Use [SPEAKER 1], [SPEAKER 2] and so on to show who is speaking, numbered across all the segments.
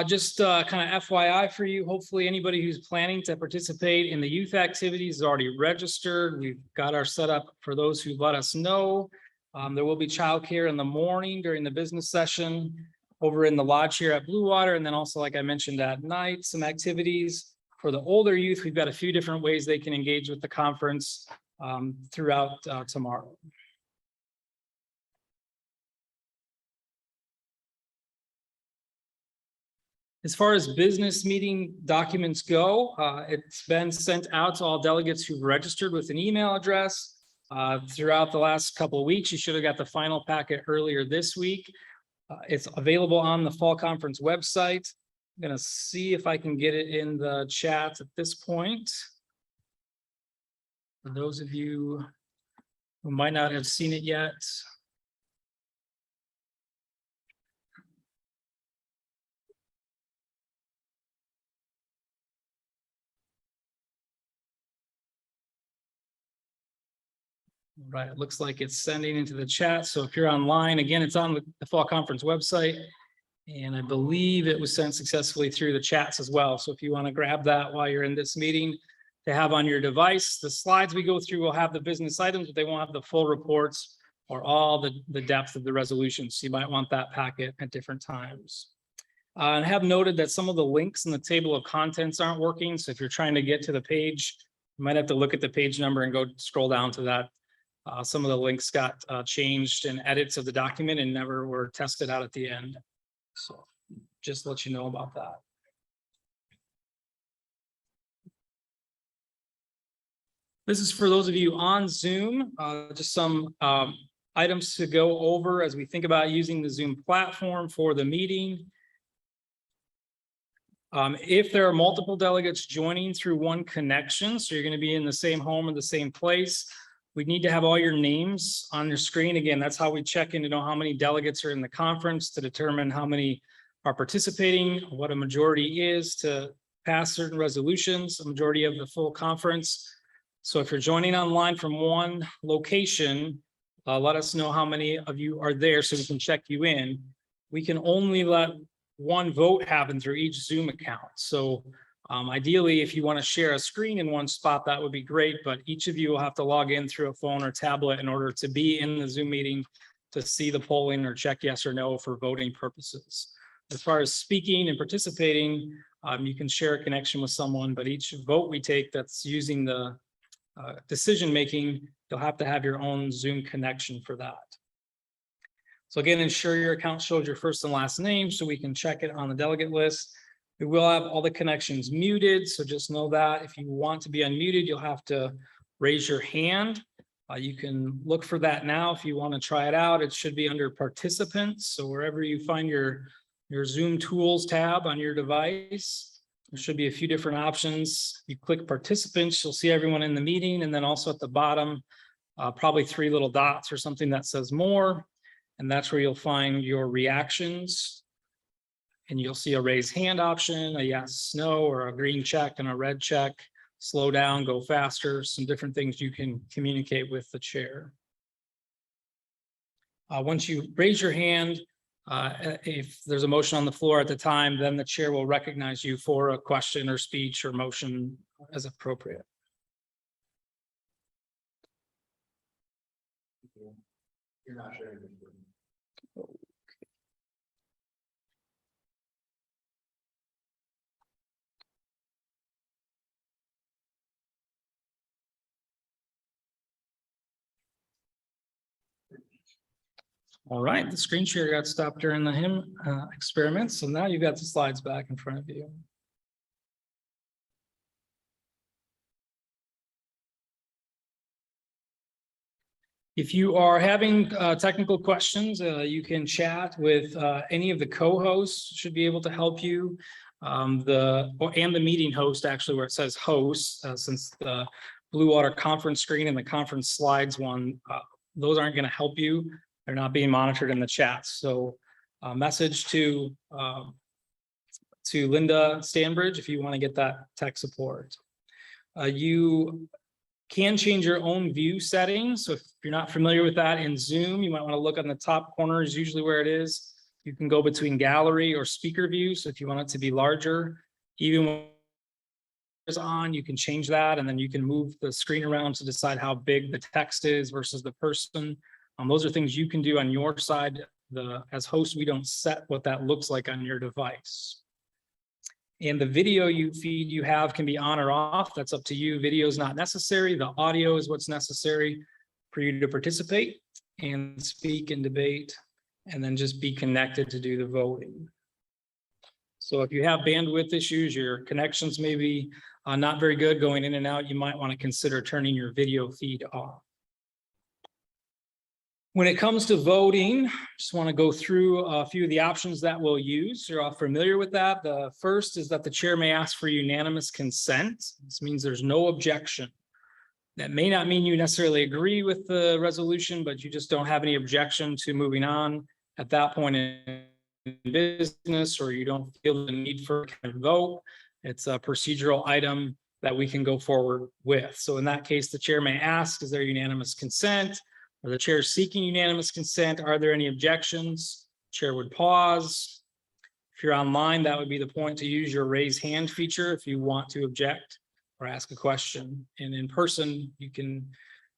[SPEAKER 1] Just kind of FYI for you, hopefully anybody who's planning to participate in the youth activities is already registered. We've got our setup for those who let us know. There will be childcare in the morning during the business session over in the lodge here at Blue Water. And then also, like I mentioned, at night, some activities. For the older youth, we've got a few different ways they can engage with the conference throughout tomorrow. As far as business meeting documents go, it's been sent out to all delegates who've registered with an email address. Throughout the last couple of weeks, you should have got the final packet earlier this week. It's available on the fall conference website. I'm going to see if I can get it in the chat at this point. For those of you who might not have seen it yet. Right, it looks like it's sending into the chat. So if you're online, again, it's on the fall conference website. And I believe it was sent successfully through the chats as well. So if you want to grab that while you're in this meeting to have on your device, the slides we go through will have the business items, but they won't have the full reports or all the depth of the resolutions. So you might want that packet at different times. I have noted that some of the links in the table of contents aren't working. So if you're trying to get to the page, you might have to look at the page number and go scroll down to that. Some of the links got changed in edits of the document and never were tested out at the end. So just let you know about that. This is for those of you on Zoom, just some items to go over as we think about using the Zoom platform for the meeting. If there are multiple delegates joining through one connection, so you're going to be in the same home or the same place, we need to have all your names on your screen. Again, that's how we check in to know how many delegates are in the conference, to determine how many are participating, what a majority is to pass certain resolutions, a majority of the full conference. So if you're joining online from one location, let us know how many of you are there so we can check you in. We can only let one vote happen through each Zoom account. So ideally, if you want to share a screen in one spot, that would be great, but each of you will have to log in through a phone or tablet in order to be in the Zoom meeting to see the polling or check yes or no for voting purposes. As far as speaking and participating, you can share a connection with someone, but each vote we take that's using the decision-making, you'll have to have your own Zoom connection for that. So again, ensure your account shows your first and last name so we can check it on the delegate list. We will have all the connections muted, so just know that if you want to be unmuted, you'll have to raise your hand. You can look for that now if you want to try it out. It should be under participants. So wherever you find your Zoom tools tab on your device, there should be a few different options. You click participants, you'll see everyone in the meeting, and then also at the bottom, probably 3 little dots or something that says more, and that's where you'll find your reactions. And you'll see a raise hand option, a yes, no, or a green check and a red check, slow down, go faster, some different things you can communicate with the chair. Once you raise your hand, if there's a motion on the floor at the time, then the chair will recognize you for a question or speech or motion as appropriate.
[SPEAKER 2] You're not sharing.
[SPEAKER 1] All right, the screen share got stopped during the hymn experiment, so now you've got the slides back in front of you. If you are having technical questions, you can chat with any of the co-hosts, should be able to help you. And the meeting host, actually, where it says host, since the Blue Water conference screen and the conference slides one, those aren't going to help you. They're not being monitored in the chat. So message to Linda Stanbridge if you want to get that tech support. You can change your own view settings. So if you're not familiar with that in Zoom, you might want to look on the top corner is usually where it is. You can go between gallery or speaker view. So if you want it to be larger, even when it's on, you can change that, and then you can move the screen around to decide how big the text is versus the person. Those are things you can do on your side. As hosts, we don't set what that looks like on your device. And the video feed you have can be on or off. That's up to you. Video is not necessary. The audio is what's necessary for you to participate and speak and debate, and then just be connected to do the voting. So if you have bandwidth issues, your connections may be not very good going in and out, you might want to consider turning your video feed off. When it comes to voting, just want to go through a few of the options that we'll use. You're all familiar with that. The first is that the chair may ask for unanimous consent. This means there's no objection. That may not mean you necessarily agree with the resolution, but you just don't have any objection to moving on at that point in business, or you don't feel the need for a vote. It's a procedural item that we can go forward with. So in that case, the chair may ask, is there unanimous consent? Or the chair is seeking unanimous consent. Are there any objections? Chair would pause. If you're online, that would be the point to use your raise hand feature if you want to object or ask a question. And in person, you can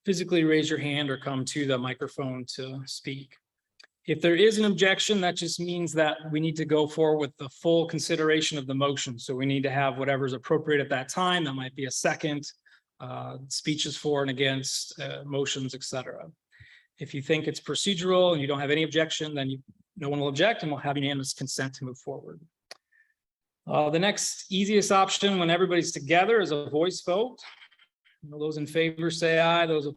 [SPEAKER 1] physically raise your hand or come to the microphone to speak. If there is an objection, that just means that we need to go forward with the full consideration of the motion. So we need to have whatever's appropriate at that time. That might be a second, speeches for and against, motions, etc. If you think it's procedural and you don't have any objection, then no one will object and we'll have unanimous consent to move forward. The next easiest option when everybody's together is a voice vote. Those in favor say aye, those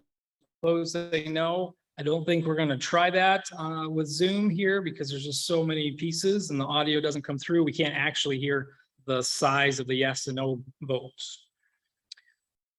[SPEAKER 1] opposed say no. I don't think we're going to try that with Zoom here because there's just so many pieces and the audio doesn't come through. We can't actually hear the size of the yes and no votes.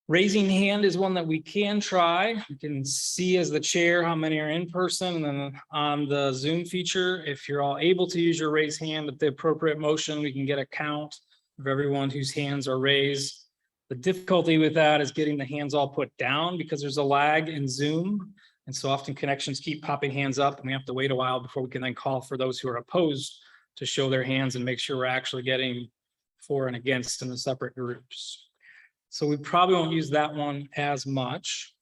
[SPEAKER 1] Raising hand is one that we can try. You can see as the chair how many are in person, and then on the Zoom feature, if you're all able to use your raise hand at the appropriate motion, we can get a count of everyone whose hands are raised. The difficulty with that is getting the hands all put down because there's a lag in Zoom. And so often connections keep popping hands up and we have to wait a while before we can then call for those who are opposed to show their hands and make sure we're actually getting for and against in the separate groups. So we probably won't use that one as much.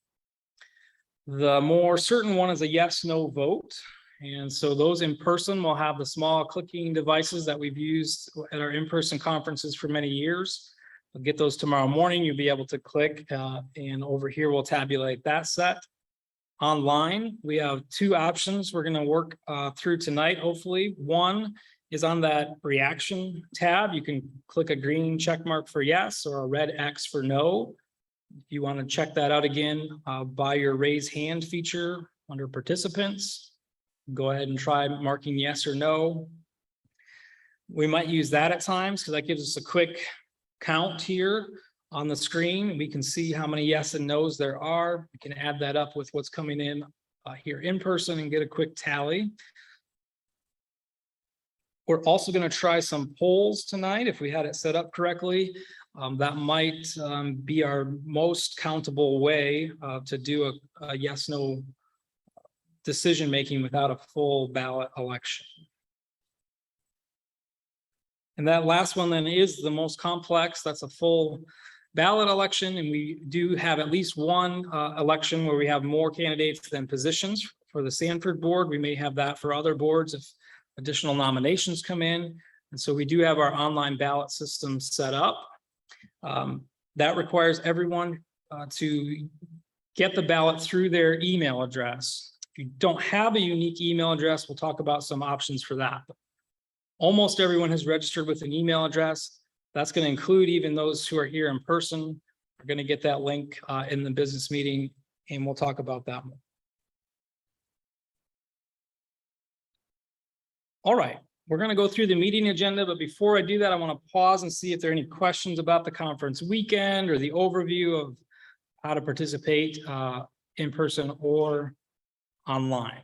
[SPEAKER 1] The more certain one is a yes, no vote. And so those in person will have the small clicking devices that we've used at our in-person conferences for many years. We'll get those tomorrow morning. You'll be able to click and over here we'll tabulate that set. Online, we have two options we're going to work through tonight, hopefully. One is on that reaction tab. You can click a green check mark for yes or a red X for no. If you want to check that out again by your raise hand feature under participants, go ahead and try marking yes or no. We might use that at times because that gives us a quick count here on the screen. We can see how many yes and no's there are. We can add that up with what's coming in here in person and get a quick tally. We're also going to try some polls tonight if we had it set up correctly. That might be our most countable way to do a yes-no decision making without a full ballot election. And that last one then is the most complex. That's a full ballot election. And we do have at least one election where we have more candidates than positions. For the Sanford board, we may have that for other boards if additional nominations come in. And so we do have our online ballot system set up. That requires everyone to get the ballot through their email address. If you don't have a unique email address, we'll talk about some options for that. Almost everyone has registered with an email address. That's going to include even those who are here in person. We're going to get that link in the business meeting, and we'll talk about that more. All right, we're going to go through the meeting agenda, but before I do that, I want to pause and see if there are any questions about the conference weekend or the overview of how to participate in person or online.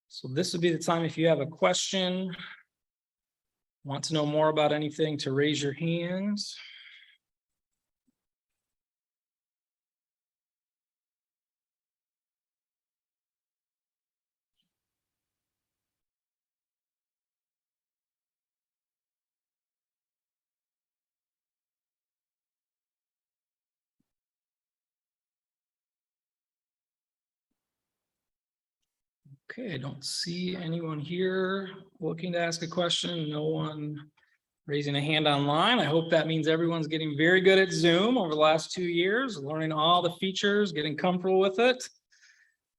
[SPEAKER 1] So this would be the time if you have a question, want to know more about anything, to raise your hands. Okay, I don't see anyone here looking to ask a question. No one raising a hand online. I hope that means everyone's getting very good at Zoom over the last 2 years, learning all the features, getting comfortable with it.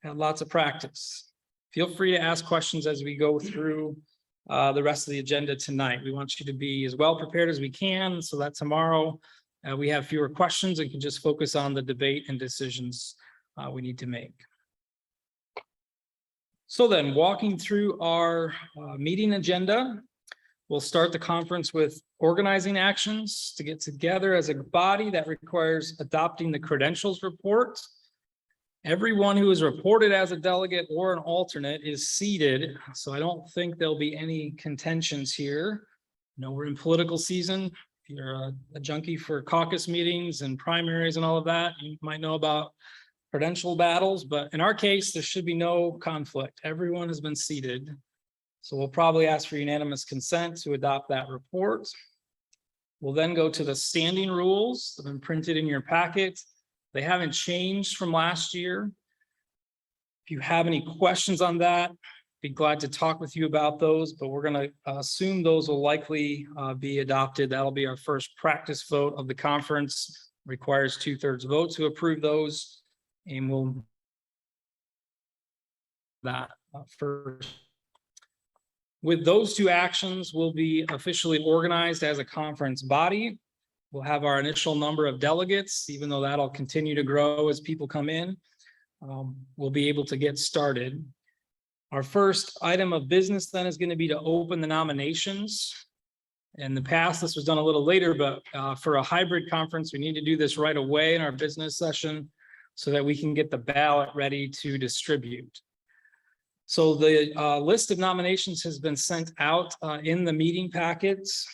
[SPEAKER 1] Had lots of practice. Feel free to ask questions as we go through the rest of the agenda tonight. We want you to be as well prepared as we can so that tomorrow we have fewer questions and can just focus on the debate and decisions we need to make. So then, walking through our meeting agenda, we'll start the conference with organizing actions to get together as a body. That requires adopting the credentials report. Everyone who is reported as a delegate or an alternate is seated, so I don't think there'll be any contentions here. No, we're in political season. If you're a junkie for caucus meetings and primaries and all of that, you might know about credential battles, but in our case, there should be no conflict. Everyone has been seated. So we'll probably ask for unanimous consent to adopt that report. We'll then go to the standing rules that have been printed in your packet. They haven't changed from last year. If you have any questions on that, be glad to talk with you about those, but we're going to assume those will likely be adopted. That'll be our first practice vote of the conference. Requires 2/3 vote to approve those, and we'll that first. With those two actions, we'll be officially organized as a conference body. We'll have our initial number of delegates, even though that'll continue to grow as people come in. We'll be able to get started. Our first item of business then is going to be to open the nominations. In the past, this was done a little later, but for a hybrid conference, we need to do this right away in our business session so that we can get the ballot ready to distribute. So the list of nominations has been sent out in the meeting packets.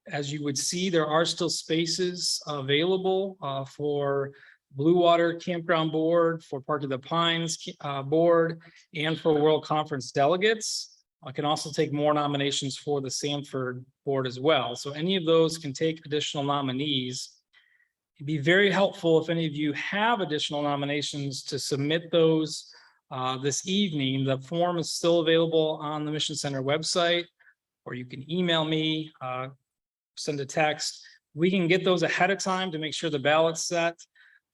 [SPEAKER 1] As you would see, there are still spaces available for Blue Water Campground Board, for Park of the Pines Board, and for World Conference delegates. I can also take more nominations for the Sanford Board as well. So any of those can take additional nominees. It'd be very helpful if any of you have additional nominations to submit those this evening. The form is still available on the Mission Center website, or you can email me, send a text. We can get those ahead of time to make sure the ballot's set.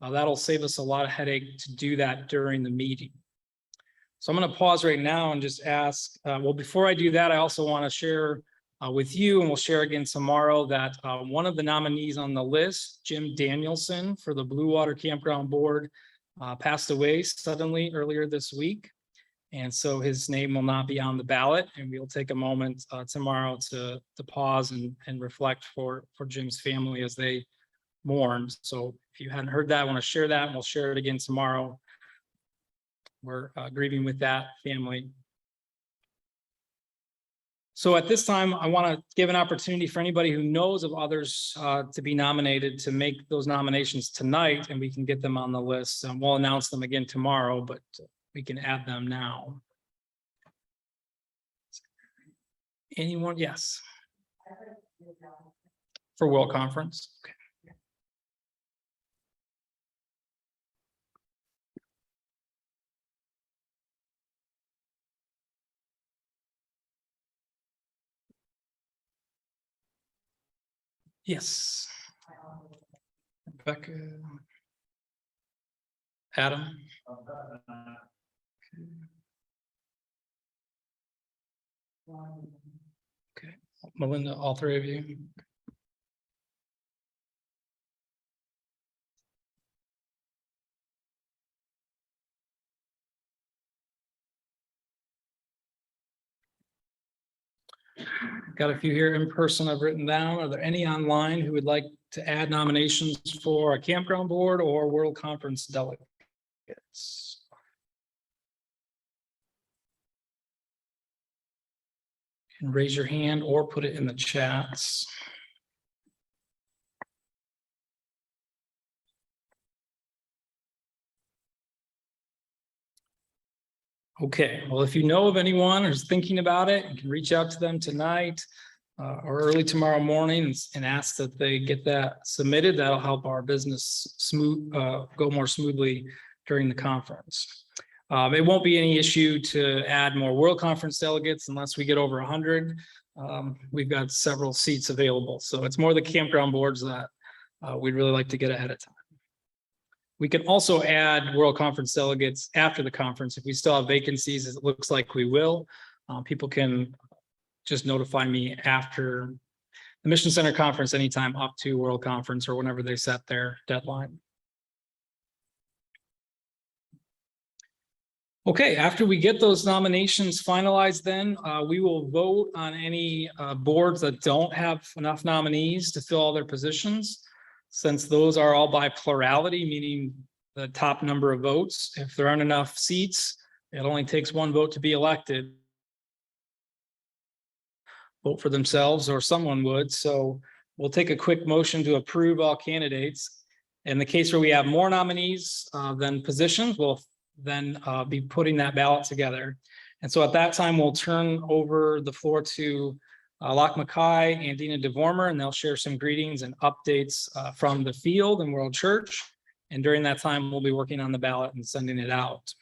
[SPEAKER 1] That'll save us a lot of headache to do that during the meeting. So I'm going to pause right now and just ask, well, before I do that, I also want to share with you, and we'll share again tomorrow, that one of the nominees on the list, Jim Danielson for the Blue Water Campground Board, passed away suddenly earlier this week. And so his name will not be on the ballot, and we'll take a moment tomorrow to pause and reflect for Jim's family as they mourn. So if you hadn't heard that, I want to share that, and we'll share it again tomorrow. We're grieving with that family. So at this time, I want to give an opportunity for anybody who knows of others to be nominated to make those nominations tonight, and we can get them on the list. We'll announce them again tomorrow, but we can add them now. Anyone? Yes. For World Conference. Okay. Yes. Rebecca. Adam. Okay. Melinda, all three of you. Got a few here in person I've written down. Are there any online who would like to add nominations for a campground board or World Conference delegates? You can raise your hand or put it in the chats. Okay, well, if you know of anyone who's thinking about it, you can reach out to them tonight or early tomorrow morning and ask that they get that submitted. That'll help our business go more smoothly during the conference. It won't be any issue to add more World Conference delegates unless we get over 100. We've got several seats available, so it's more the campground boards that we'd really like to get ahead of time. We can also add World Conference delegates after the conference. If we still have vacancies, as it looks like we will, people can just notify me after the Mission Center conference anytime up to World Conference or whenever they set their deadline. Okay, after we get those nominations finalized, then we will vote on any boards that don't have enough nominees to fill all their positions. Since those are all by plurality, meaning the top number of votes, if there aren't enough seats, it only takes one vote to be elected. Vote for themselves or someone would. So we'll take a quick motion to approve all candidates. In the case where we have more nominees than positions, we'll then be putting that ballot together. And so at that time, we'll turn over the floor to Locke Mackay and Dina DeVormer, and they'll share some greetings and updates from the field and World Church. And during that time, we'll be working on the ballot and sending it out.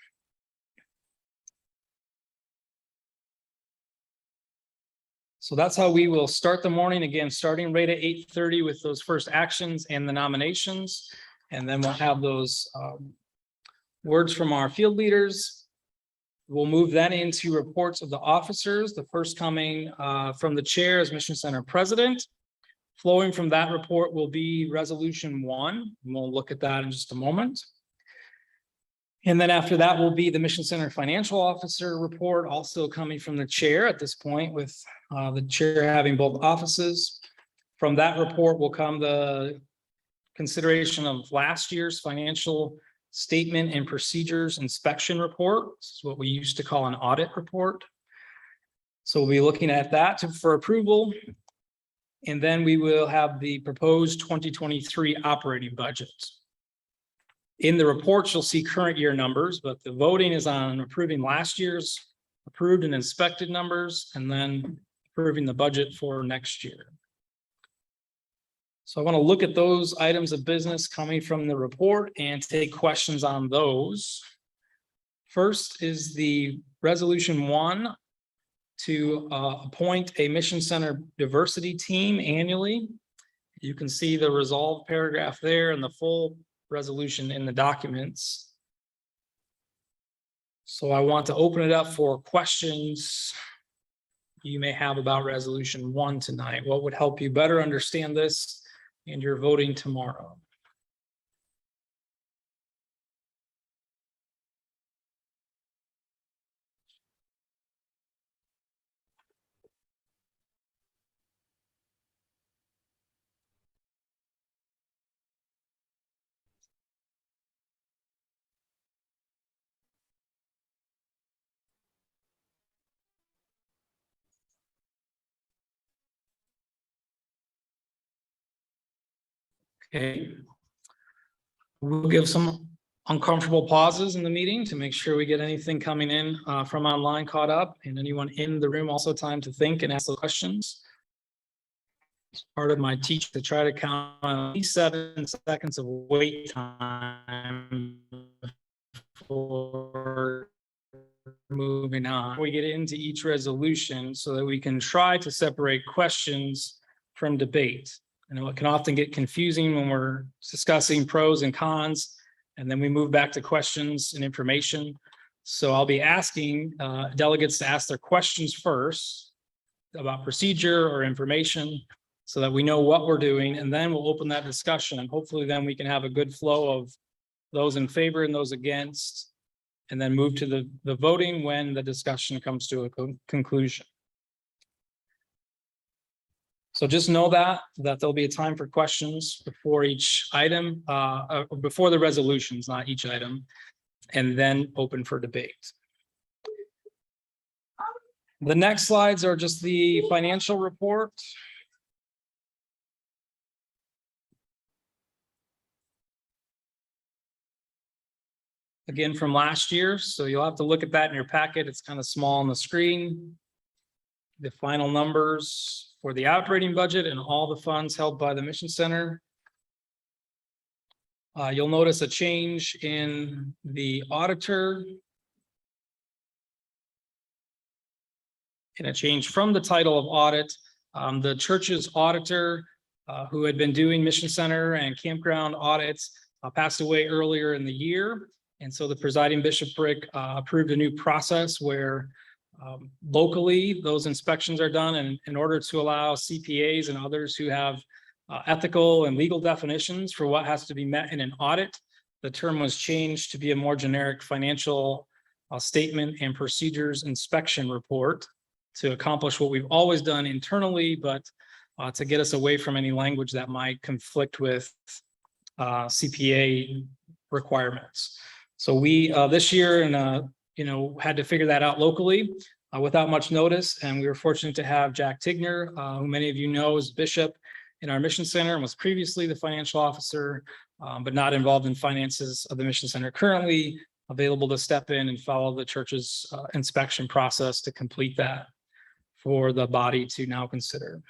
[SPEAKER 1] So that's how we will start the morning, again, starting right at 8:30 with those first actions and the nominations. And then we'll have those words from our field leaders. We'll move then into reports of the officers, the first coming from the chair as Mission Center president. Flowing from that report will be resolution 1. And we'll look at that in just a moment. And then after that will be the Mission Center financial officer report, also coming from the chair at this point, with the chair having both offices. From that report will come the consideration of last year's financial statement and procedures inspection report. This is what we used to call an audit report. So we'll be looking at that for approval. And then we will have the proposed 2023 operating budget. In the reports, you'll see current year numbers, but the voting is on approving last year's approved and inspected numbers, and then approving the budget for next year. So I want to look at those items of business coming from the report and take questions on those. First is the resolution 1 to appoint a Mission Center diversity team annually. You can see the resolved paragraph there and the full resolution in the documents. So I want to open it up for questions you may have about resolution 1 tonight. What would help you better understand this and your voting tomorrow? Okay. We'll give some uncomfortable pauses in the meeting to make sure we get anything coming in from online caught up, and anyone in the room also time to think and ask the questions. It's part of my teach to try to count at least 7 seconds of wait time for moving on. We get into each resolution so that we can try to separate questions from debate. I know it can often get confusing when we're discussing pros and cons, and then we move back to questions and information. So I'll be asking delegates to ask their questions first about procedure or information so that we know what we're doing, and then we'll open that discussion. And hopefully then we can have a good flow of those in favor and those against, and then move to the voting when the discussion comes to a conclusion. So just know that there'll be a time for questions before each item, before the resolutions, not each item, and then open for debate. The next slides are just the financial report. Again, from last year, so you'll have to look at that in your packet. It's kind of small on the screen. The final numbers for the operating budget and all the funds held by the Mission Center. You'll notice a change in the auditor And a change from the title of audit. The church's auditor, who had been doing Mission Center and campground audits, passed away earlier in the year. And so the presiding bishopric approved a new process where locally those inspections are done. And in order to allow CPAs and others who have ethical and legal definitions for what has to be met in an audit, the term was changed to be a more generic financial statement and procedures inspection report to accomplish what we've always done internally, but to get us away from any language that might conflict with CPA requirements. So we this year had to figure that out locally without much notice, and we were fortunate to have Jack Tigner, who many of you know is bishop in our Mission Center and was previously the financial officer, but not involved in finances of the Mission Center currently, available to step in and follow the church's inspection process to complete that for the body to now consider.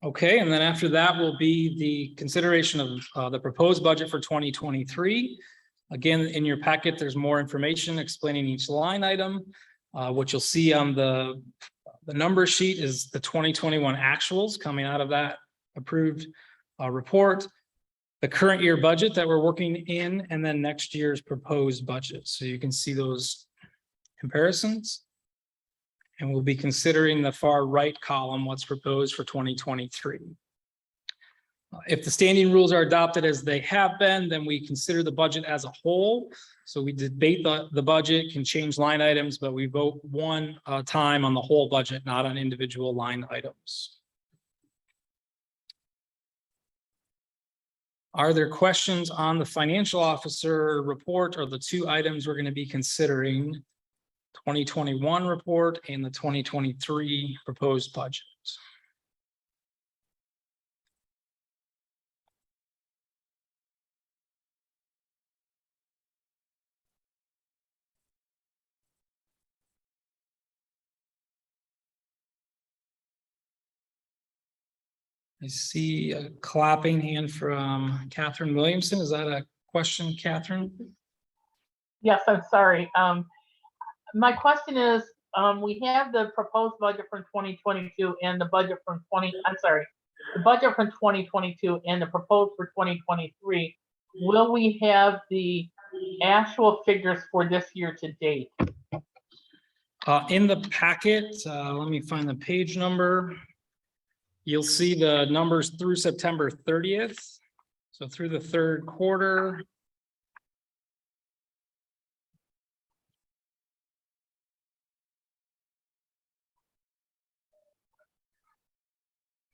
[SPEAKER 1] Okay, and then after that will be the consideration of the proposed budget for 2023. Again, in your packet, there's more information explaining each line item. What you'll see on the number sheet is the 2021 actuals coming out of that approved report, the current year budget that we're working in, and then next year's proposed budget. So you can see those comparisons. And we'll be considering the far right column, what's proposed for 2023. If the standing rules are adopted as they have been, then we consider the budget as a whole. So we debate the budget, can change line items, but we vote one time on the whole budget, not on individual line items. Are there questions on the financial officer report or the two items we're going to be considering? 2021 report and the 2023 proposed budget. I see a clapping hand from Catherine Williamson. Is that a question, Catherine?
[SPEAKER 3] Yes, I'm sorry. My question is, we have the proposed budget from 2022 and the budget from the budget from 2022 and the proposed for 2023. Will we have the actual figures for this year to date?
[SPEAKER 1] In the packet, let me find the page number. You'll see the numbers through September 30th. So through the third quarter.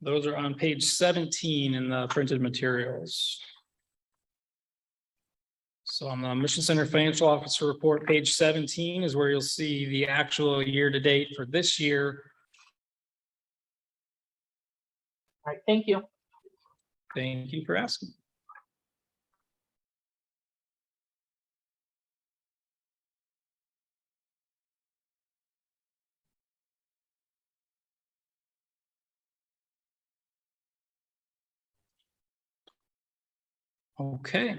[SPEAKER 1] Those are on page 17 in the printed materials. So on the Mission Center Financial Officer Report, page 17 is where you'll see the actual year-to-date for this year.
[SPEAKER 3] All right, thank you.
[SPEAKER 1] Thank you for asking. Okay.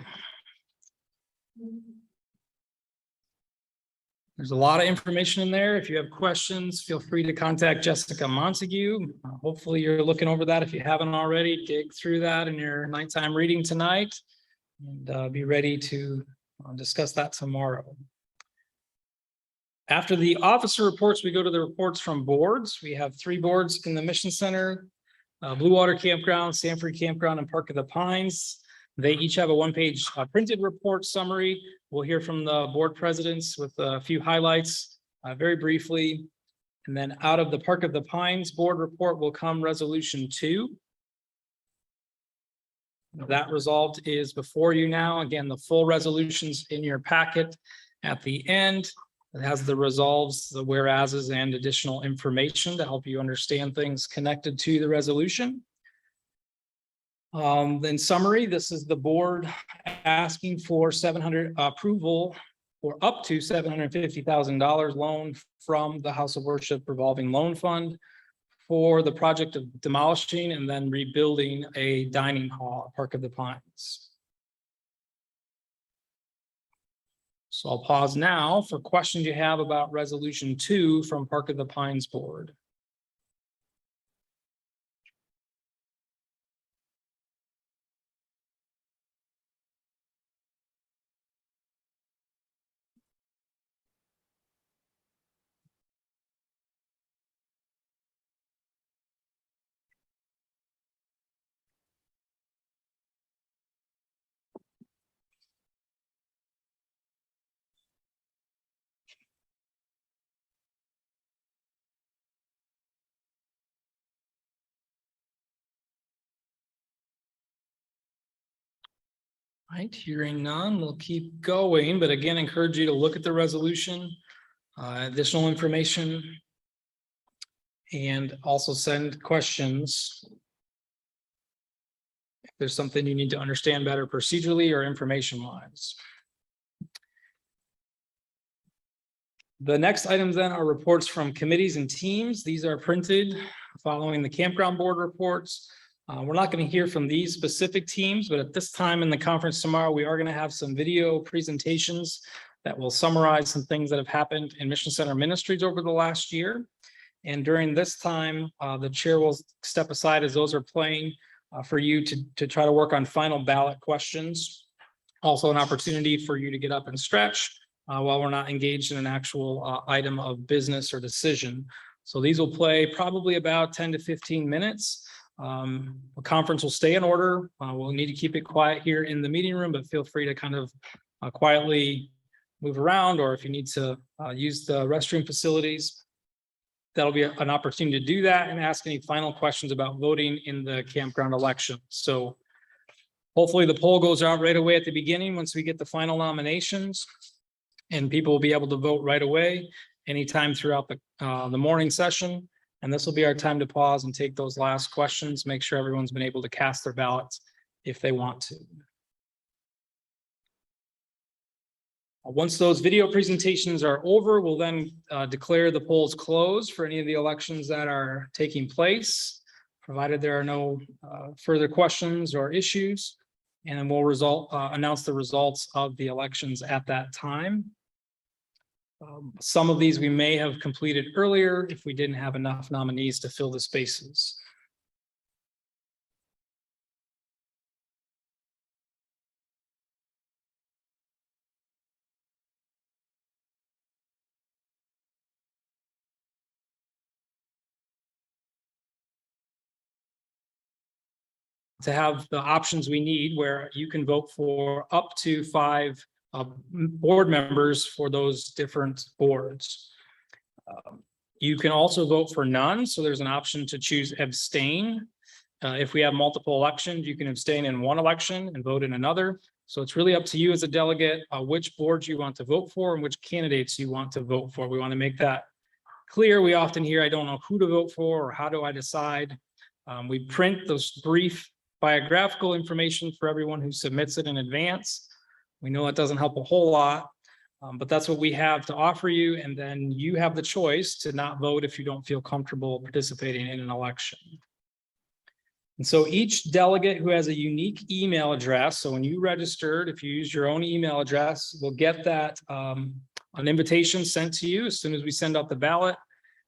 [SPEAKER 1] There's a lot of information in there. If you have questions, feel free to contact Jessica Montague. Hopefully you're looking over that. If you haven't already, dig through that in your nighttime reading tonight and be ready to discuss that tomorrow. After the officer reports, we go to the reports from boards. We have 3 boards in the Mission Center, Blue Water Campground, Sanford Campground, and Park of the Pines. They each have a one-page printed report summary. We'll hear from the board presidents with a few highlights very briefly. And then out of the Park of the Pines board report will come resolution 2. That resolved is before you now. Again, the full resolutions in your packet at the end. It has the resolves, the whereases, and additional information to help you understand things connected to the resolution. In summary, this is the board asking for approval for up to $750,000 loan from the House of Worship revolving loan fund for the project of demolishing and then rebuilding a dining hall at Park of the Pines. So I'll pause now for questions you have about Resolution 2 from Park of the Pines Board. Right, hearing none, we'll keep going, but again, encourage you to look at the resolution, additional information, and also send questions if there's something you need to understand better procedurally or information-wise. The next items then are reports from committees and teams. These are printed following the campground board reports. We're not going to hear from these specific teams, but at this time in the conference tomorrow, we are going to have some video presentations that will summarize some things that have happened in Mission Center Ministries over the last year. And during this time, the chair will step aside as those are playing for you to try to work on final ballot questions. Also an opportunity for you to get up and stretch while we're not engaged in an actual item of business or decision. So these will play probably about 10 to 15 minutes. The conference will stay in order. We'll need to keep it quiet here in the meeting room, but feel free to kind of quietly move around, or if you need to use the restroom facilities, that'll be an opportunity to do that and ask any final questions about voting in the campground election. So hopefully the poll goes out right away at the beginning once we get the final nominations, and people will be able to vote right away anytime throughout the morning session. And this will be our time to pause and take those last questions, make sure everyone's been able to cast their ballots if they want to. Once those video presentations are over, we'll then declare the polls closed for any of the elections that are taking place, provided there are no further questions or issues. And then we'll announce the results of the elections at that time. Some of these we may have completed earlier if we didn't have enough nominees to fill the spaces. To have the options we need where you can vote for up to 5 board members for those different boards. You can also vote for none. So there's an option to choose abstain. If we have multiple elections, you can abstain in one election and vote in another. So it's really up to you as a delegate, which boards you want to vote for and which candidates you want to vote for. We want to make that clear. We often hear, I don't know who to vote for or how do I decide? We print those brief biographical information for everyone who submits it in advance. We know that doesn't help a whole lot, but that's what we have to offer you. And then you have the choice to not vote if you don't feel comfortable participating in an election. And so each delegate who has a unique email address, so when you registered, if you use your own email address, will get that an invitation sent to you as soon as we send out the ballot.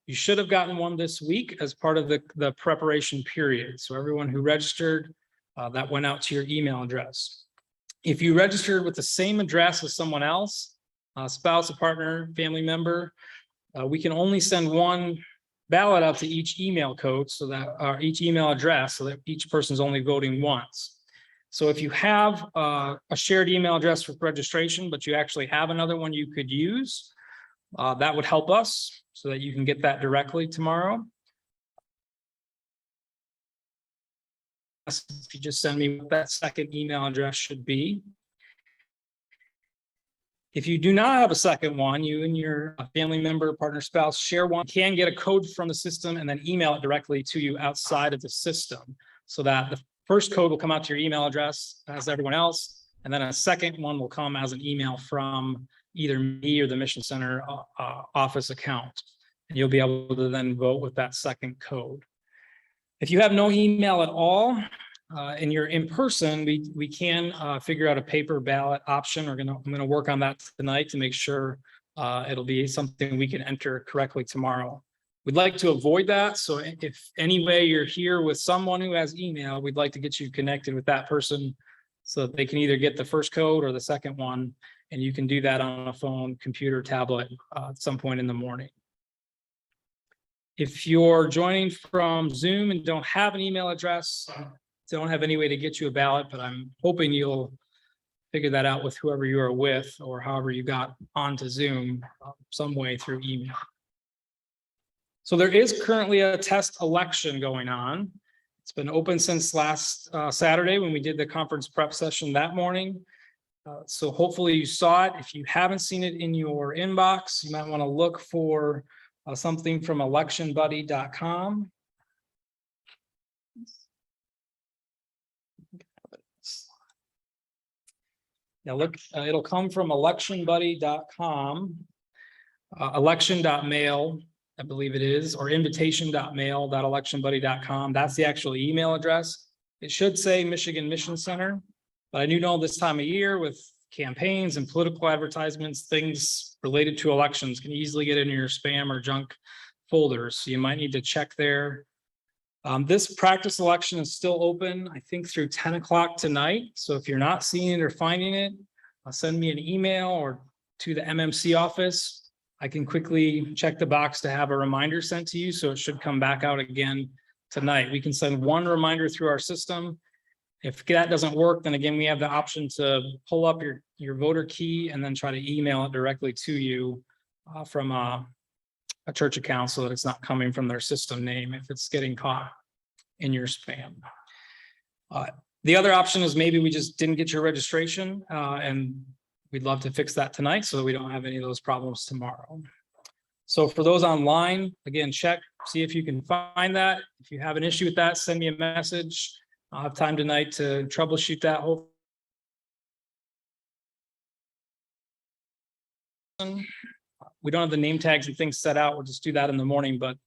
[SPEAKER 1] You should have gotten one this week as part of the preparation period. So everyone who registered, that went out to your email address. If you registered with the same address as someone else, a spouse, a partner, family member, we can only send one ballot out to each email code so that each email address, so that each person's only voting once. So if you have a shared email address for registration, but you actually have another one you could use, that would help us so that you can get that directly tomorrow. If you just send me what that second email address should be. If you do not have a second one, you and your family member, partner, spouse share one, can get a code from the system and then email it directly to you outside of the system, so that the first code will come out to your email address as everyone else, and then a second one will come as an email from either me or the Mission Center office account. And you'll be able to then vote with that second code. If you have no email at all, and you're in person, we can figure out a paper ballot option. I'm gonna work on that tonight to make sure it'll be something we can enter correctly tomorrow. We'd like to avoid that. So if any way you're here with someone who has email, we'd like to get you connected with that person so that they can either get the first code or the second one. And you can do that on a phone, computer, tablet at some point in the morning. If you're joining from Zoom and don't have an email address, don't have any way to get you a ballot, but I'm hoping you'll figure that out with whoever you are with or however you got onto Zoom some way through email. So there is currently a test election going on. It's been open since last Saturday when we did the conference prep session that morning. So hopefully you saw it. If you haven't seen it in your inbox, you might want to look for something from electionbuddy.com. Now look, it'll come from electionbuddy.com, election.mail, I believe it is, or invitation.mail.electionbuddy.com. That's the actual email address. It should say Michigan Mission Center, but I do know this time of year with campaigns and political advertisements, things related to elections can easily get into your spam or junk folders. So you might need to check there. This practice election is still open, I think, through 10 o'clock tonight. So if you're not seeing it or finding it, send me an email or to the MMC office. I can quickly check the box to have a reminder sent to you. So it should come back out again tonight. We can send one reminder through our system. If that doesn't work, then again, we have the option to pull up your voter key and then try to email it directly to you from a church account so that it's not coming from their system name if it's getting caught in your spam. The other option is maybe we just didn't get your registration and we'd love to fix that tonight so that we don't have any of those problems tomorrow. So for those online, again, check, see if you can find that. If you have an issue with that, send me a message. I'll have time tonight to troubleshoot that whole. We don't have the name tags and things set out. We'll just do that in the morning, but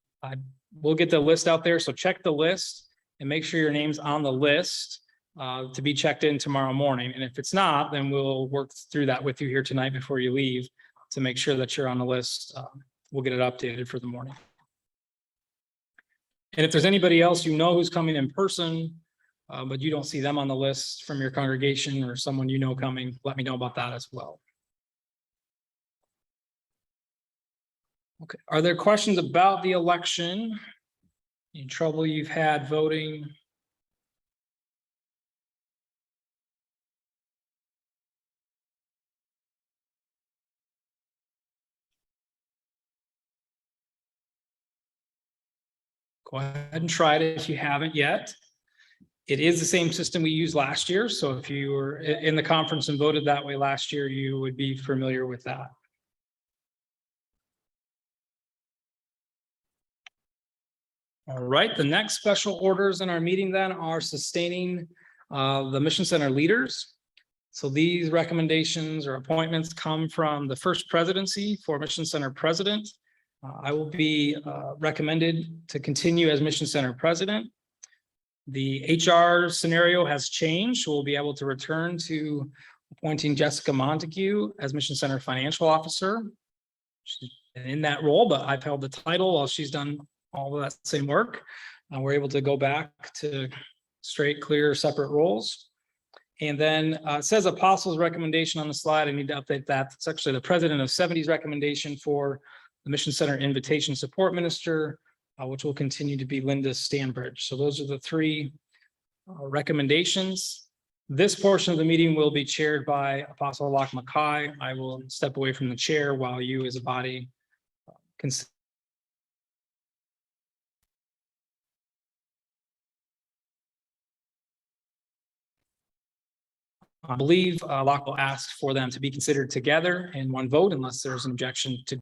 [SPEAKER 1] we'll get the list out there. So check the list and make sure your name's on the list to be checked in tomorrow morning. And if it's not, then we'll work through that with you here tonight before you leave to make sure that you're on the list. We'll get it updated for the morning. And if there's anybody else you know who's coming in person, but you don't see them on the list from your congregation or someone you know coming, let me know about that as well. Okay, are there questions about the election? Any trouble you've had voting? Go ahead and try it if you haven't yet. It is the same system we used last year. So if you were in the conference and voted that way last year, you would be familiar with that. All right, the next special orders in our meeting then are sustaining the Mission Center leaders. So these recommendations or appointments come from the first presidency for Mission Center president. I will be recommended to continue as Mission Center president. The HR scenario has changed. We'll be able to return to appointing Jessica Montague as Mission Center financial officer. She's been in that role, but I've held the title while she's done all of that same work. We're able to go back to straight, clear, separate roles. And then it says Apostles recommendation on the slide. I need to update that. It's actually the president of 70's recommendation for the Mission Center Invitation Support Minister, which will continue to be Linda Stanbridge. So those are the three recommendations. This portion of the meeting will be chaired by Apostle Locke Mackay. I will step away from the chair while you as a body consider. I believe Locke will ask for them to be considered together in one vote unless there's an objection to.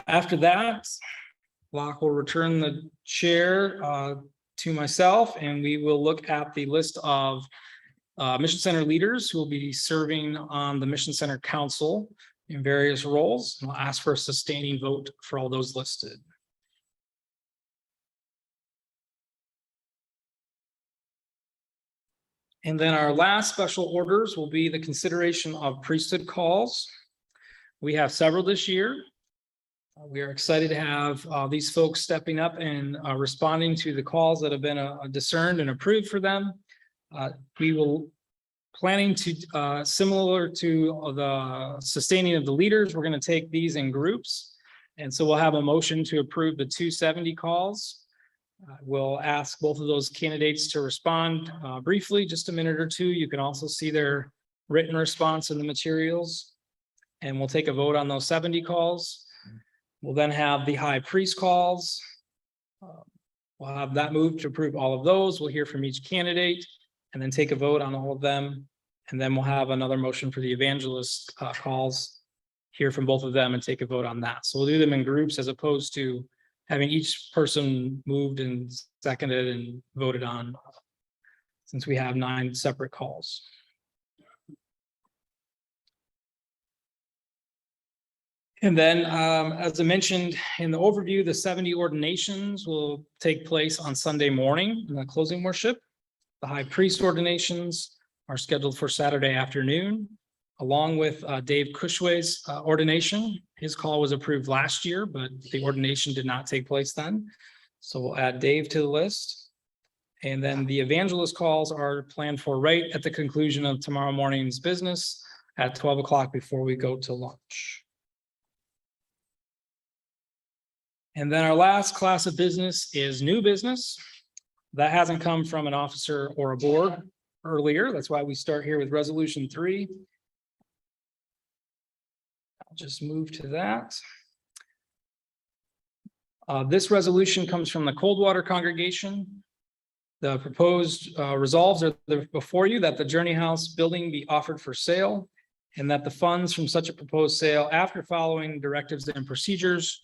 [SPEAKER 1] After that, Locke will return the chair to myself, and we will look at the list of Mission Center leaders who will be serving on the Mission Center Council in various roles. And I'll ask for a sustaining vote for all those listed. And then our last special orders will be the consideration of priesthood calls. We have several this year. We are excited to have these folks stepping up and responding to the calls that have been discerned and approved for them. We will planning to similar to the sustaining of the leaders, we're going to take these in groups. And so we'll have a motion to approve the 270 calls. We'll ask both of those candidates to respond briefly, just a minute or two. You can also see their written response in the materials. And we'll take a vote on those 70 calls. We'll then have the high priest calls. We'll have that move to approve all of those. We'll hear from each candidate and then take a vote on all of them. And then we'll have another motion for the evangelist calls, hear from both of them and take a vote on that. So we'll do them in groups as opposed to having each person moved and seconded and voted on, since we have 9 separate calls. And then, as I mentioned in the overview, the 70 ordinations will take place on Sunday morning in the closing worship. The high priest ordinations are scheduled for Saturday afternoon, along with Dave Cushway's ordination. His call was approved last year, but the ordination did not take place then. So we'll add Dave to the list. And then the evangelist calls are planned for right at the conclusion of tomorrow morning's business at 12 o'clock before we go to lunch. And then our last class of business is new business. That hasn't come from an officer or a board earlier. That's why we start here with resolution 3. I'll just move to that. This resolution comes from the Coldwater congregation. The proposed resolves are before you that the Journey House building be offered for sale and that the funds from such a proposed sale, after following directives and procedures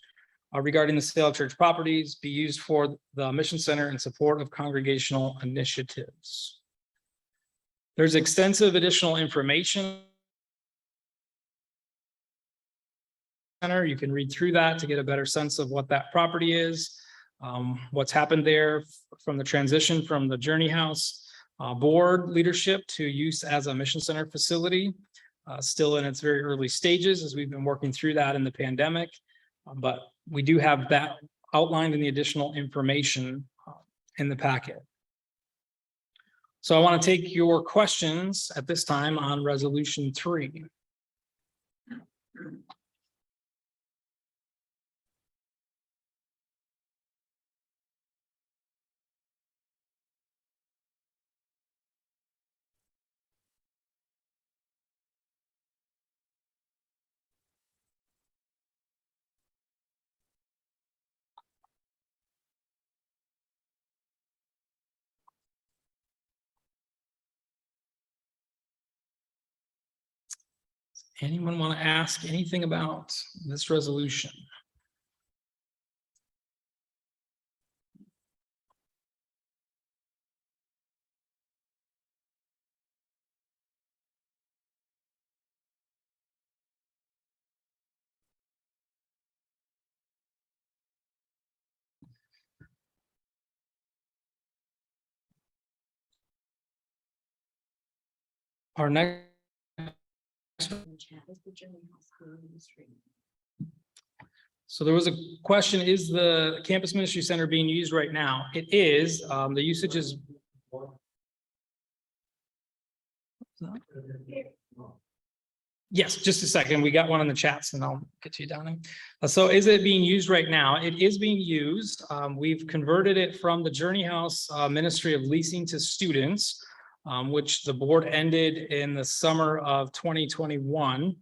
[SPEAKER 1] regarding the sale of church properties, be used for the Mission Center in support of congregational initiatives. There's extensive additional information. You can read through that to get a better sense of what that property is, what's happened there from the transition from the Journey House board leadership to use as a Mission Center facility, still in its very early stages as we've been working through that in the pandemic. But we do have that outlined in the additional information in the packet. So I want to take your questions at this time on resolution 3. Anyone want to ask anything about this resolution? Our next. So there was a question, is the campus ministry center being used right now? It is. The usage is. Yes, just a second. We got one in the chats and I'll get to you down. So is it being used right now? It is being used. We've converted it from the Journey House Ministry of Leasing to Students, which the board ended in the summer of 2021.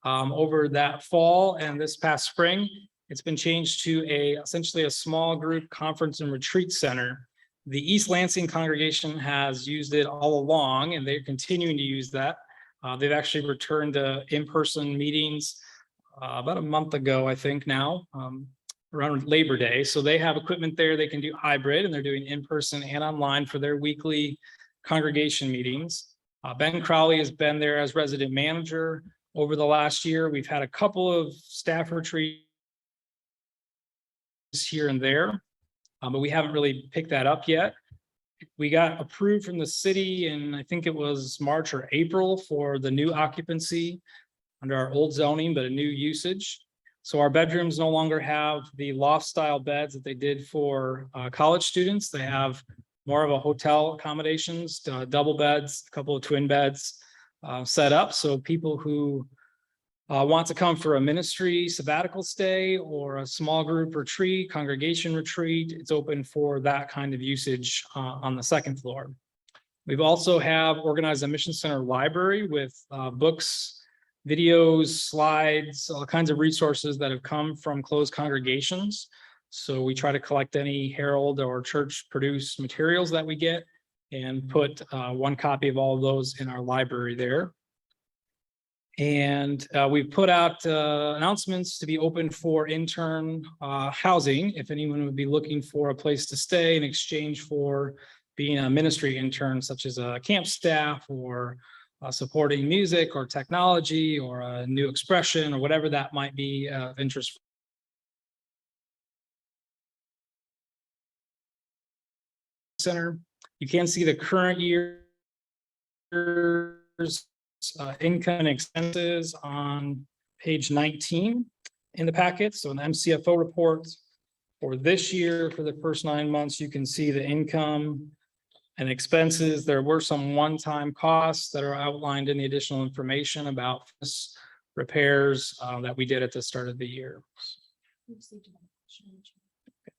[SPEAKER 1] Over that fall and this past spring, it's been changed to essentially a small group conference and retreat center. The East Lansing congregation has used it all along and they're continuing to use that. They've actually returned to in-person meetings about a month ago, I think now, around Labor Day. So they have equipment there. They can do hybrid and they're doing in-person and online for their weekly congregation meetings. Ben Crowley has been there as resident manager over the last year. We've had a couple of staff retreats here and there, but we haven't really picked that up yet. we got approved from the city and I think it was March or April for the new occupancy under our old zoning, but a new usage. So our bedrooms no longer have the loft style beds that they did for college students. They have more of a hotel accommodations, double beds, a couple of twin beds set up. So people who want to come for a ministry sabbatical stay or a small group retreat, congregation retreat, it's open for that kind of usage on the second floor. We've also have organized a mission center library with books, videos, slides, all kinds of resources that have come from closed congregations. So we try to collect any Herald or church produced materials that we get and put one copy of all of those in our library there. And we've put out announcements to be open for intern housing if anyone would be looking for a place to stay in exchange for being a ministry intern, such as a camp staff or supporting music or technology or a new expression or whatever that might be of interest. Center, you can see the current year's income and expenses on page 19 in the packet. So in the MCFO report for this year, for the first 9 months, you can see the income and expenses. There were some one-time costs that are outlined in the additional information about this repairs that we did at the start of the year.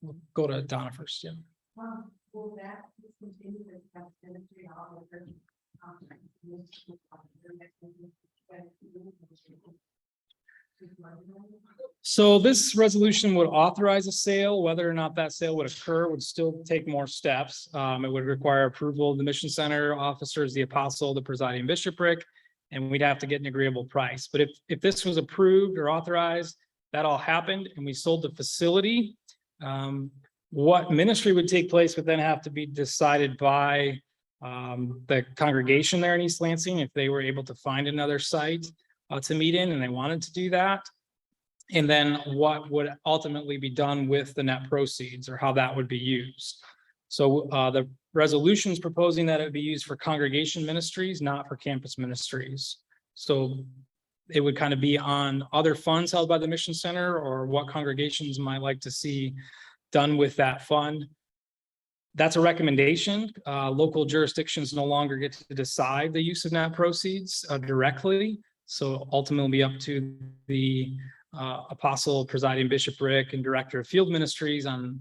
[SPEAKER 1] We'll go to Donna first. Yeah.
[SPEAKER 4] Will that continue to have ministry all over?
[SPEAKER 1] So this resolution would authorize a sale. Whether or not that sale would occur would still take more steps. It would require approval of the mission center officers, the apostle, the presiding bishopric, and we'd have to get an agreeable price. But if this was approved or authorized, that all happened and we sold the facility, what ministry would take place would then have to be decided by the congregation there in East Lansing if they were able to find another site to meet in and they wanted to do that. And then what would ultimately be done with the net proceeds or how that would be used. So the resolution is proposing that it would be used for congregation ministries, not for campus ministries. So it would kind of be on other funds held by the mission center or what congregations might like to see done with that fund. That's a recommendation. Local jurisdictions no longer get to decide the use of net proceeds directly. So ultimately it'll be up to the apostle, presiding bishopric, and director of field ministries on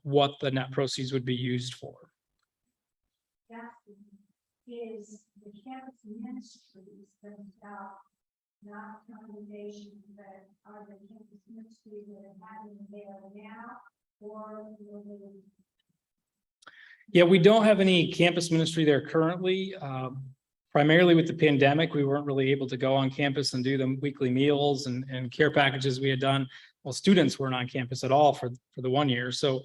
[SPEAKER 1] what the net proceeds would be used for.
[SPEAKER 4] That is the campus ministries themselves, not congregations that are the campus ministries that are having there now, or will they?
[SPEAKER 1] Yeah, we don't have any campus ministry there currently. Primarily with the pandemic, we weren't really able to go on campus and do the weekly meals and care packages we had done. Well, students weren't on campus at all for the 1 year. So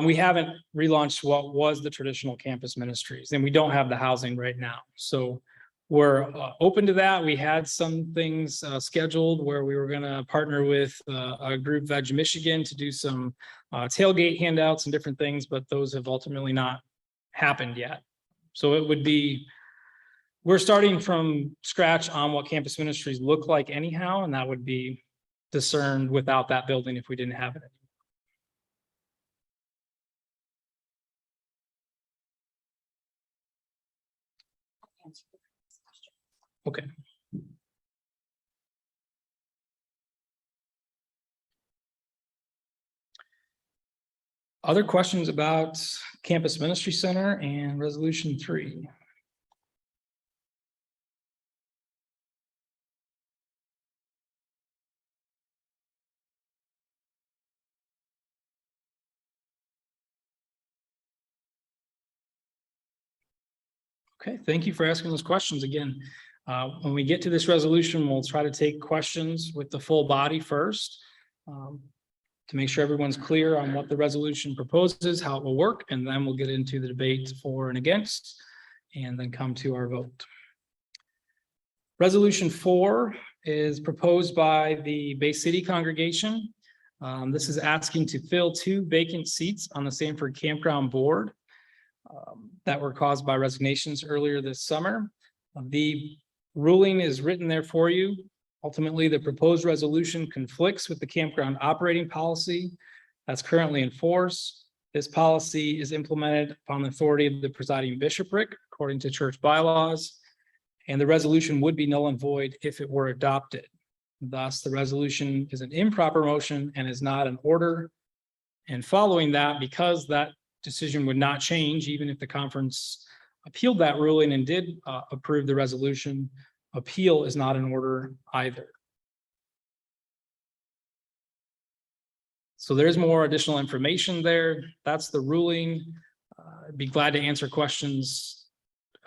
[SPEAKER 1] we haven't relaunched what was the traditional campus ministries, and we don't have the housing right now. So we're open to that. We had some things scheduled where we were going to partner with a group, Veg Michigan, to do some tailgate handouts and different things, but those have ultimately not happened yet. So it would be, we're starting from scratch on what campus ministries look like anyhow, and that would be discerned without that building if we didn't have it. Okay. Other questions about Campus Ministry Center and Resolution 3? Okay, thank you for asking those questions again. When we get to this resolution, we'll try to take questions with the full body first to make sure everyone's clear on what the resolution proposes, how it will work, and then we'll get into the debate for and against, and then come to our vote. Resolution 4 is proposed by the Bay City congregation. This is asking to fill 2 vacant seats on the Sanford Campground Board. that were caused by resignations earlier this summer. The ruling is written there for you. Ultimately, the proposed resolution conflicts with the campground operating policy that's currently in force. This policy is implemented upon the authority of the presiding bishopric, according to church bylaws, and the resolution would be null and void if it were adopted. Thus, the resolution is an improper motion and is not an order. And following that, because that decision would not change, even if the conference appealed that ruling and did approve the resolution, appeal is not an order either. So there's more additional information there. That's the ruling. I'd be glad to answer questions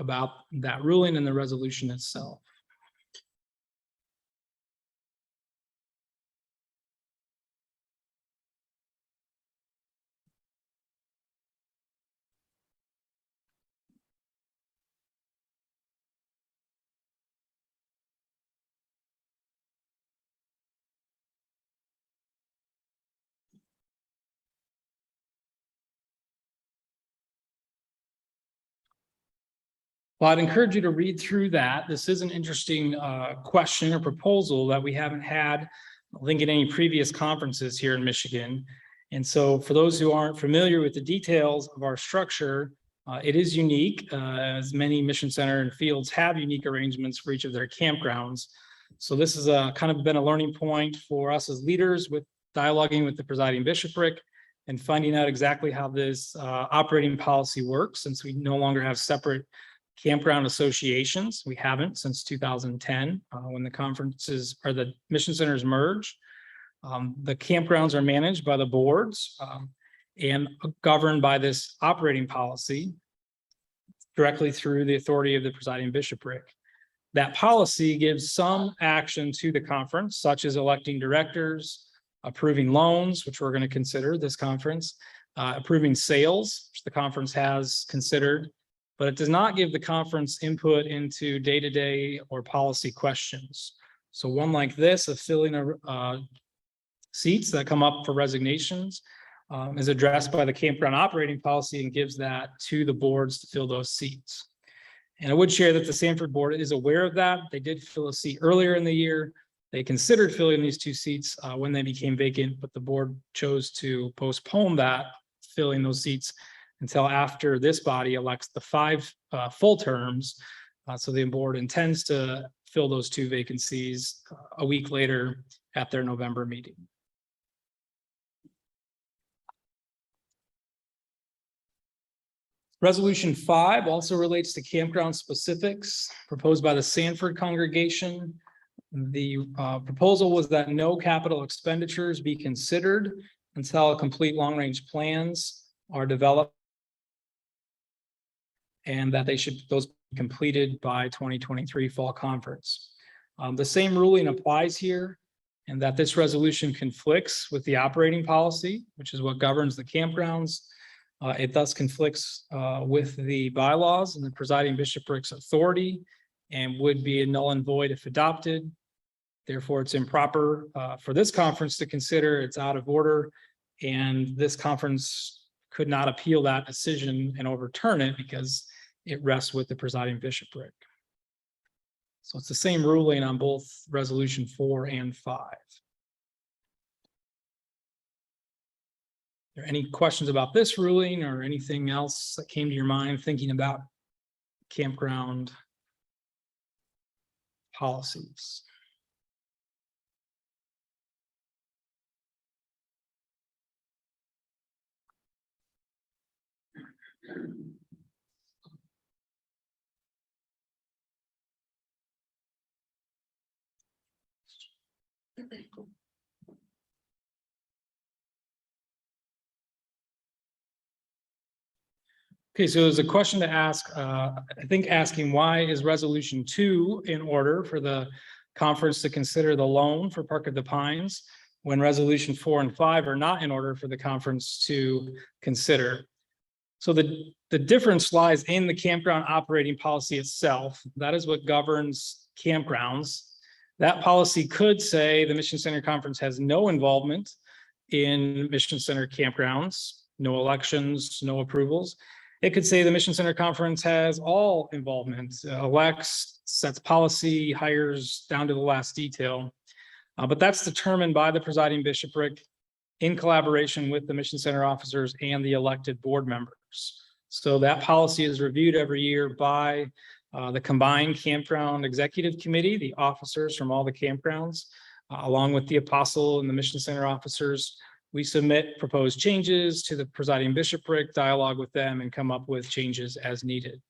[SPEAKER 1] about that ruling and the resolution itself. Well, I'd encourage you to read through that. This is an interesting question or proposal that we haven't had, I think, in any previous conferences here in Michigan. And so for those who aren't familiar with the details of our structure, it is unique, as many mission center and fields have unique arrangements for each of their campgrounds. So this is kind of been a learning point for us as leaders with dialoguing with the presiding bishopric and finding out exactly how this operating policy works, since we no longer have separate campground associations. We haven't since 2010, when the conferences or the mission centers merged. The campgrounds are managed by the boards and governed by this operating policy directly through the authority of the presiding bishopric. That policy gives some action to the conference, such as electing directors, approving loans, which we're going to consider this conference, approving sales, which the conference has considered, but it does not give the conference input into day-to-day or policy questions. So one like this, of filling seats that come up for resignations, is addressed by the campground operating policy and gives that to the boards to fill those seats. And I would share that the Sanford board is aware of that. They did fill a seat earlier in the year. They considered filling these 2 seats when they became vacant, but the board chose to postpone that, filling those seats, until after this body elects the 5 full terms. So the board intends to fill those 2 vacancies a week later at their November meeting. Resolution 5 also relates to campground specifics proposed by the Sanford congregation. The proposal was that no capital expenditures be considered until complete long-range plans are developed, and that those be completed by 2023 fall conference. The same ruling applies here, and that this resolution conflicts with the operating policy, which is what governs the campgrounds. It thus conflicts with the bylaws and the presiding bishopric's authority, and would be a null and void if adopted. Therefore, it's improper for this conference to consider. It's out of order, and this conference could not appeal that decision and overturn it because it rests with the presiding bishopric. So it's the same ruling on both resolution 4 and 5. Are there any questions about this ruling or anything else that came to your mind thinking about campground policies? Okay, so there's a question to ask, I think asking why is resolution 2 in order for the conference to consider the loan for Park of the Pines when resolution 4 and 5 are not in order for the conference to consider. So the difference lies in the campground operating policy itself. That is what governs campgrounds. That policy could say the Mission Center Conference has no involvement in Mission Center campgrounds, no elections, no approvals. It could say the Mission Center Conference has all involvement, elects, sets policy, hires down to the last detail. But that's determined by the presiding bishopric in collaboration with the Mission Center officers and the elected board members. So that policy is reviewed every year by the combined campground executive committee, the officers from all the campgrounds, along with the apostle and the Mission Center officers. We submit proposed changes to the presiding bishopric, dialogue with them, and come up with changes as needed.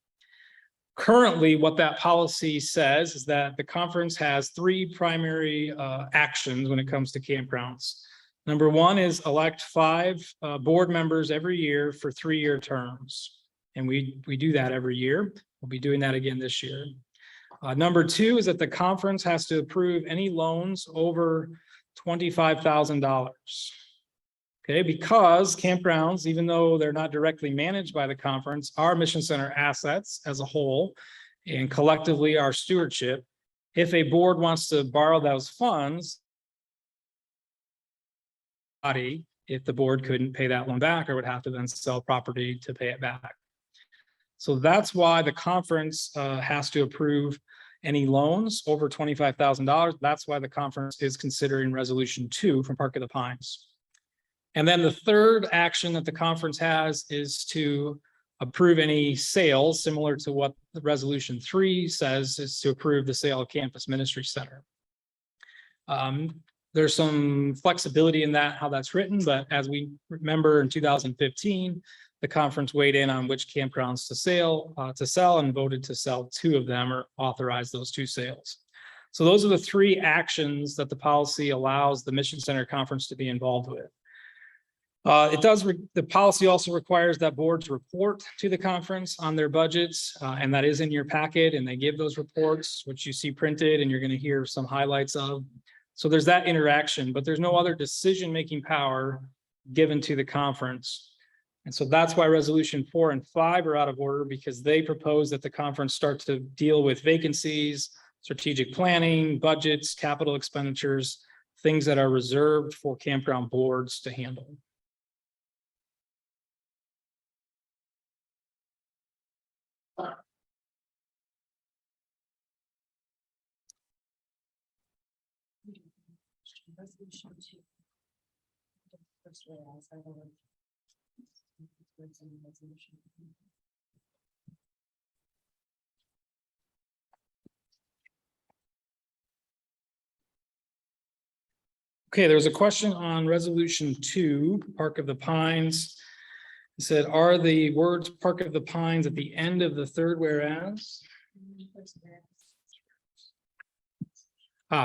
[SPEAKER 1] Currently, what that policy says is that the conference has three primary actions when it comes to campgrounds. Number one is elect 5 board members every year for 3-year terms. And we do that every year. We'll be doing that again this year. Number 2 is that the conference has to approve any loans over $25,000. Okay, because campgrounds, even though they're not directly managed by the conference, are Mission Center assets as a whole and collectively our stewardship. If a board wants to borrow those funds, if the board couldn't pay that loan back or would have to then sell property to pay it back. So that's why the conference has to approve any loans over $25,000. That's why the conference is considering resolution 2 from Park of the Pines. And then the third action that the conference has is to approve any sales, similar to what the resolution 3 says, is to approve the sale of Campus Ministry Center. There's some flexibility in that, how that's written, but as we remember in 2015, the conference weighed in on which campgrounds to sell and voted to sell 2 of them or authorize those 2 sales. So those are the 3 actions that the policy allows the Mission Center Conference to be involved with. The policy also requires that boards report to the conference on their budgets, and that is in your packet, and they give those reports, which you see printed, and you're going to hear some highlights of. So there's that interaction, but there's no other decision-making power given to the conference. And so that's why resolution 4 and 5 are out of order, because they propose that the conference start to deal with vacancies, strategic planning, budgets, capital expenditures, things that are reserved for campground boards to handle.
[SPEAKER 4] Resolution 2. First whereas, I don't know.
[SPEAKER 1] Okay, there was a question on resolution 2, Park of the Pines. It said, are the words Park of the Pines at the end of the third whereas?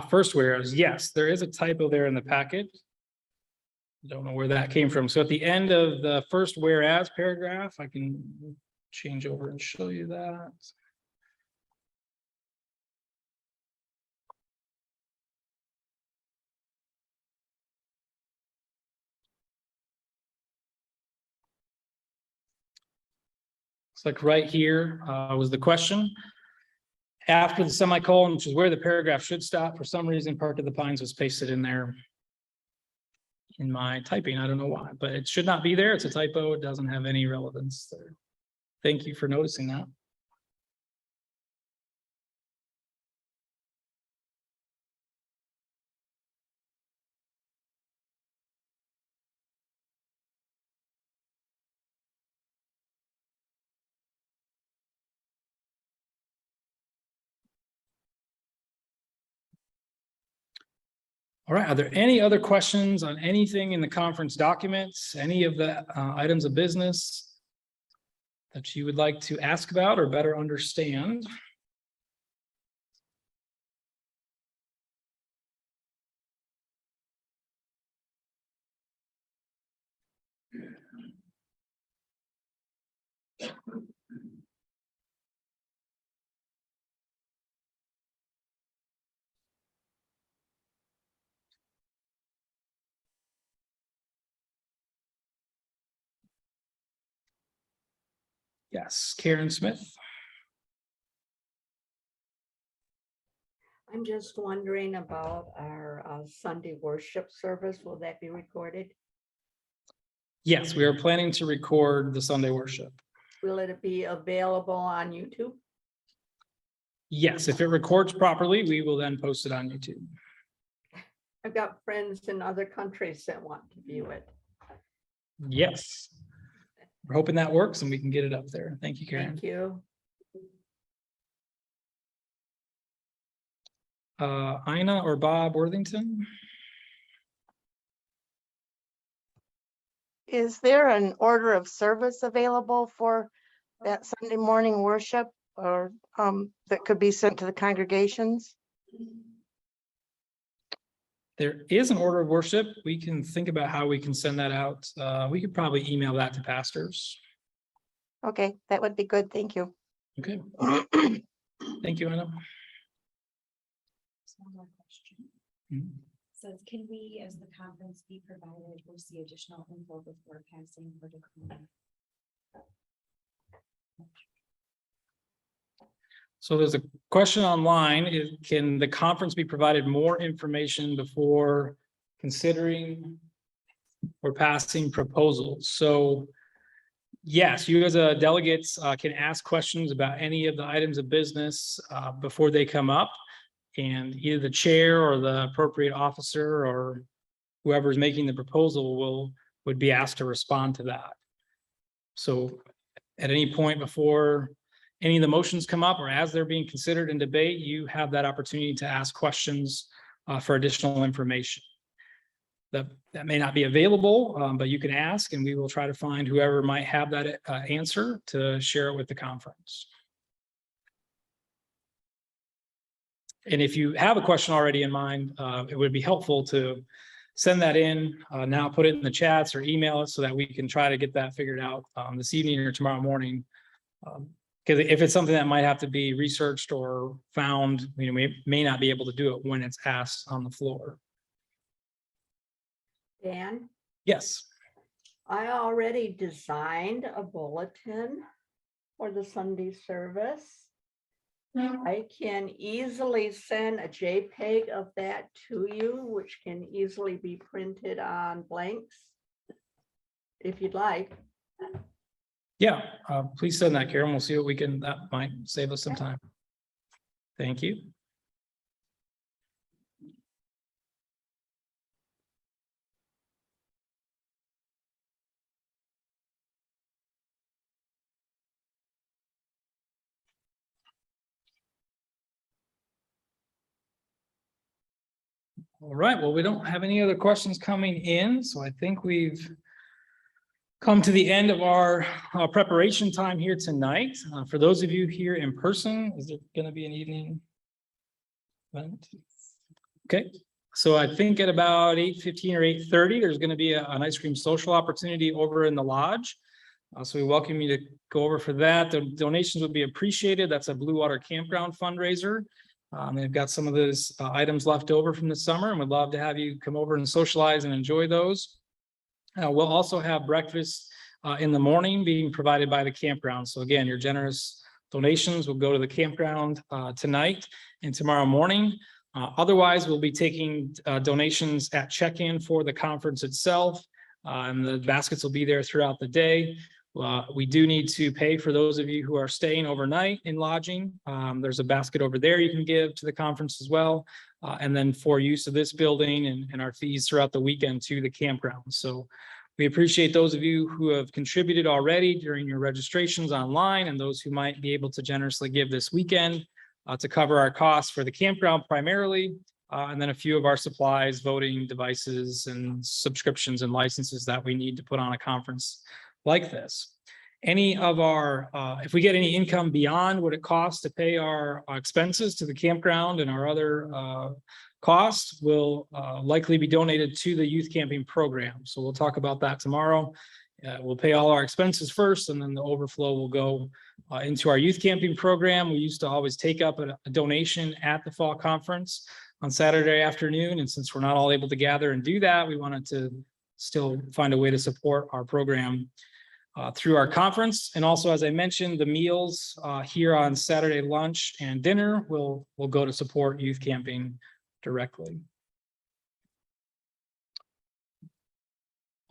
[SPEAKER 1] First whereas, yes, there is a typo there in the packet. Don't know where that came from. So at the end of the first whereas paragraph, I can change over and show you that. It's like right here was the question. After the semicolon, which is where the paragraph should stop, for some reason, Park of the Pines was pasted in there in my typing. I don't know why, but it should not be there. It's a typo. It doesn't have any relevance there. Thank you for noticing that. All right, are there any other questions on anything in the conference documents, any of the items of business that you would like to ask about or better understand? Yes, Karen Smith.
[SPEAKER 5] I'm just wondering about our Sunday worship service. Will that be recorded?
[SPEAKER 1] Yes, we are planning to record the Sunday worship.
[SPEAKER 5] Will it be available on YouTube?
[SPEAKER 1] Yes, if it records properly, we will then post it on YouTube.
[SPEAKER 5] I've got friends in other countries that want to view it.
[SPEAKER 1] Yes. We're hoping that works and we can get it up there. Thank you, Karen.
[SPEAKER 5] Thank you.
[SPEAKER 1] Ina or Bob Worthington?
[SPEAKER 6] Is there an order of service available for that Sunday morning worship or that could be sent to the congregations?
[SPEAKER 1] There is an order of worship. We can think about how we can send that out. We could probably email that to pastors.
[SPEAKER 6] Okay, that would be good. Thank you.
[SPEAKER 1] Okay, thank you, Ina.
[SPEAKER 7] One more question.
[SPEAKER 1] Mhm.
[SPEAKER 7] Says, can we, as the conference, be provided or see additional info before passing or declining?
[SPEAKER 1] So there's a question online, can the conference be provided more information before considering or passing proposals? So yes, you as a delegates can ask questions about any of the items of business before they come up. And either the chair or the appropriate officer or whoever's making the proposal would be asked to respond to that. So at any point before any of the motions come up or as they're being considered in debate, you have that opportunity to ask questions for additional information. That may not be available, but you can ask and we will try to find whoever might have that answer to share it with the conference. And if you have a question already in mind, it would be helpful to send that in now, put it in the chats or email it so that we can try to get that figured out this evening or tomorrow morning. Because if it's something that might have to be researched or found, we may not be able to do it when it's asked on the floor.
[SPEAKER 5] Dan,
[SPEAKER 1] Yes.
[SPEAKER 5] I already designed a bulletin for the Sunday service. I can easily send a JPEG of that to you, which can easily be printed on blanks, if you'd like.
[SPEAKER 1] Yeah, please send that, Karen. We'll see what we can, that might save us some time. Thank you. All right, well, we don't have any other questions coming in, so I think we've come to the end of our preparation time here tonight. For those of you here in person, is there going to be an evening event? Okay, so I think at about 8:15 or 8:30, there's going to be an ice cream social opportunity over in the lodge. So we welcome you to go over for that. The donations would be appreciated. That's a Blue Water Campground fundraiser. They've got some of those items left over from the summer and would love to have you come over and socialize and enjoy those. We'll also have breakfast in the morning being provided by the campground. So again, your generous donations will go to the campground tonight and tomorrow morning. Otherwise, we'll be taking donations at check-in for the conference itself. And the baskets will be there throughout the day. We do need to pay for those of you who are staying overnight in lodging. There's a basket over there you can give to the conference as well. And then for use of this building and our fees throughout the weekend to the campground. So we appreciate those of you who have contributed already during your registrations online and those who might be able to generously give this weekend to cover our costs for the campground primarily. And then a few of our supplies, voting devices and subscriptions and licenses that we need to put on a conference like this. Any of our, if we get any income beyond what it costs to pay our expenses to the campground and our other costs will likely be donated to the youth camping program. So we'll talk about that tomorrow. We'll pay all our expenses first and then the overflow will go into our youth camping program. We used to always take up a donation at the fall conference on Saturday afternoon. And since we're not all able to gather and do that, we wanted to still find a way to support our program through our conference. And also, as I mentioned, the meals here on Saturday lunch and dinner will go to support youth camping directly.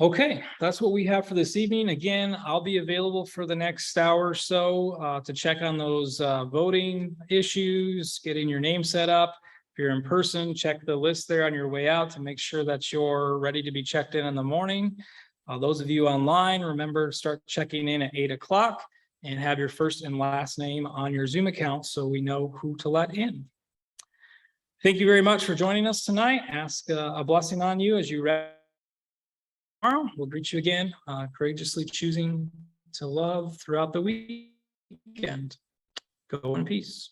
[SPEAKER 1] Okay, that's what we have for this evening. Again, I'll be available for the next hour or so to check on those voting issues, getting your name set up. If you're in person, check the list there on your way out to make sure that you're ready to be checked in the morning. Those of you online, remember to start checking in at 8 o'clock and have your first and last name on your Zoom account so we know who to let in. Thank you very much for joining us tonight. Ask a blessing on you as you read. Tomorrow, we'll greet you again, courageously choosing to love throughout the weekend. Go in peace.